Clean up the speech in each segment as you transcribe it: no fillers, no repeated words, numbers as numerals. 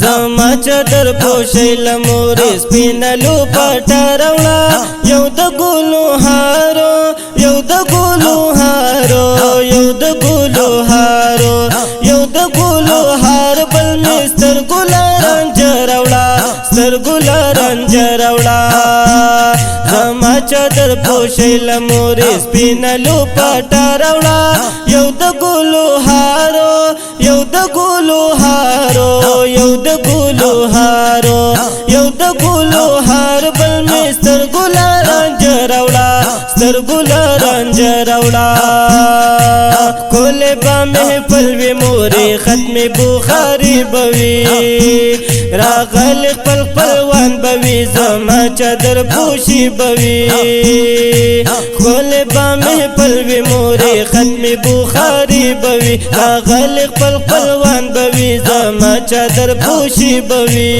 زما چادر پوشیل مورې سپینلو پټروړه یو د ګلو هارو یو د ګلو هارو یو د ګلو هارو یو د ګلو هار بل مستر ګلاران جوړوړه ستر ګلاران جوړوړه زما چادر پوشیل مورې سپینلو پټروړه یو د ګلو هارو یو د ګلو هارو یو د ګلو هارو یو د ګلو هار بل مستر ګلاران جوړوړه ستر ګلاران جوړوړه کول با محفل وی مورې ختم بخاری بوي راغل خپل خپلوان بوي زما چادر پوشي بوي کول با محفل وی مورې ختم بخاری بوي راغل خپل خپلوان بوي زما چادر پوشي بوي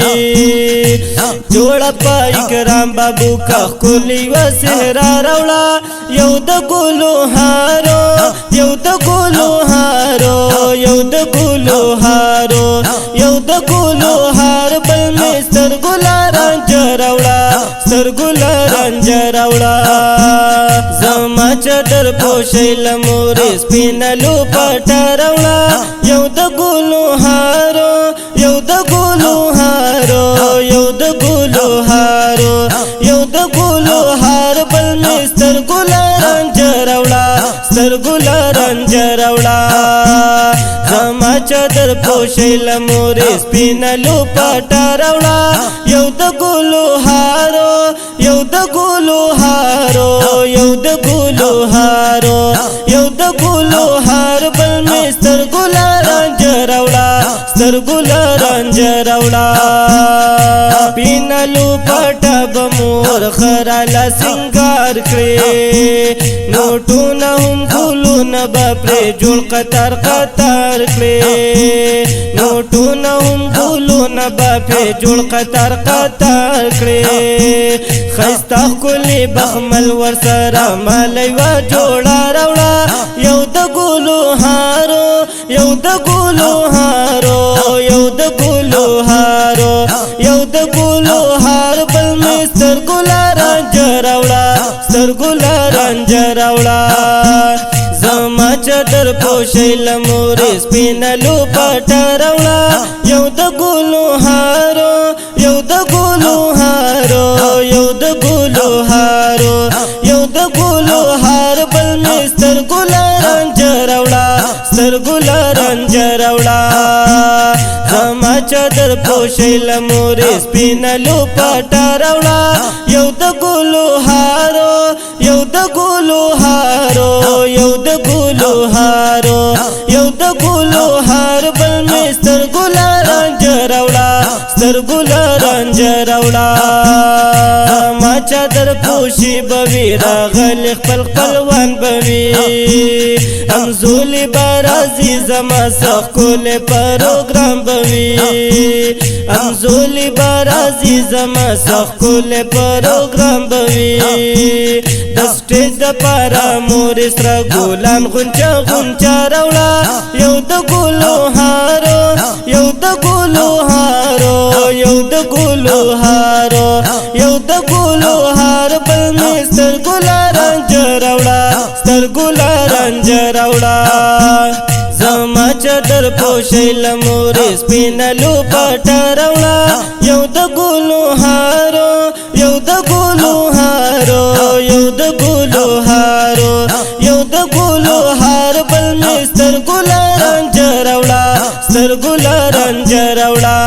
جوړه پای کرام بابو کا کولی و صحرا روړه یو د ګلو هارو یو د ګلو هارو یو د ګلو هارو یو د ګلو هار بل مستر ګلاران جوړوړه ستر ګلاران جوړوړه زما چادر پوشیل مورې سپینلو پټروړه یو د ګلو هارو یو د ګلو هارو یو د ګلو هارو یو د ګلو هار بل مستر ګلاران جوړوړه ستر ګلاران جوړوړه زما چادر پوشیل مورې سپینلو پټروړه یو د ګلو هارو یو د ګلو هارو یو د ګلو هارو یو د ګلو هار بل مستر ګلاران جوړوړه ستر ګلاران جوړوړه پینلو پټه بمور خراله سنگار کړې نوټونه هم ګلونه به پرې جوړ قطار قطار کړې نوټونه هم ګلونه به پرې جوړ قطار قطار کړې ښایسته ښکلې بخمل ورسره مالی وه جوړه راوړه یو د ګلو هارو یو د ګلو هارو یو د ګلو هارو یو د ګلو هار بل مستر ګلاران جوړوړه ستر ګلاران جوړوړه زما چادر پوشیل مورې سپینلو پټروړه یو د ګلو هارو یو د ګلو هارو یو د ګلو هارو یو د ګلو هار بل مستر ګلاران جوړوړه ستر ګلاران جوړوړه زما چادر پوشیل مورې سپینلو پټروړه یو د ګلو هارو یو د ګلو هارو یو د ګلو هارو یو د ګلو هار بل مستر ګلاران جوړوړه ستر ګلاران جوړوړه زما چادر پوشي بوي راغل خپل خپلوان بوي امزولي برازي زما سخول پروګرام بوي امزولي برازي زما سخول پروګرام بوي د سټیج د پارا مور سره ګلان غونچا غونچا راوړه یو د ګلو هارو یو د ګلو هارو یو د ګلو هارو یو د ګلو هار بل مستر ګلاران جوړوړه ستر ګلاران جوړوړه زما چادر پوشیل مورې سپینلو پټروړه یو د ګلو هارو یو د ګلو هارو یو د ګلو هارو یو د ګلو هار بل مستر ګلاران جوړوړه ستر ګلاران جوړوړه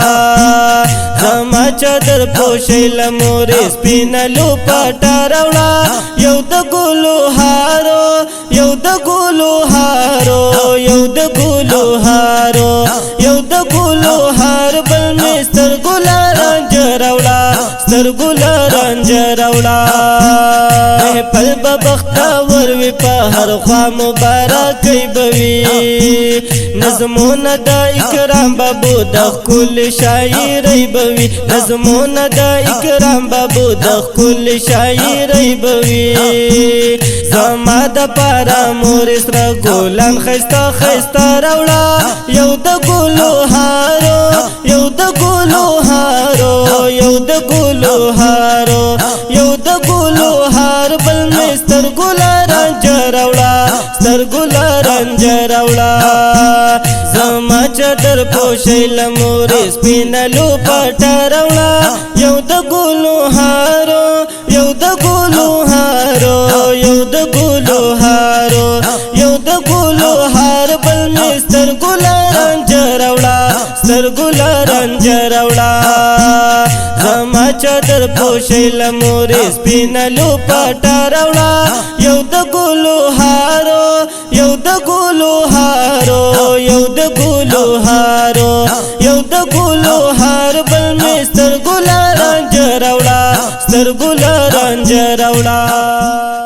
زما چادر پوشیل مورې سپینلو پټروړه یو د ګلو هارو یو د ګلو هارو یو د ګلو هارو یو د ګلو هار بل مستر ګلاران جوړوړه ستر ګلاران جوړوړه پل بختور وی په هر خوا مبارکي بوي نظمونه د اکرام بابو د کل شاعري بوي نظمونه د اکرام بابو د کل شاعري بوي زما د پارا مور سره ګلان خستا خستا راوړه یو د ګلو هارو یو د ګلو هارو یو د ګلو هارو یو د ګلو هار بل مستر ګلاران جراوړه ستر ګلاران جراوړه زما چادر پوشیل مور سپینلو پټراوړه یو د ګلو هارو یو د ګلو هارو یو د ګلو هارو یو د ګلو هار بل مستر ګلاران جراوړه ستر ګلاران جراوړه زما چادر پوشیل مور سپینلو پټراوړه یو د ګلو هارو یو د ګلو هارو یو د ګلو هارو یو د ګلو هار بل مستر ګلاران جراوړه ستر ګلاران جراوړه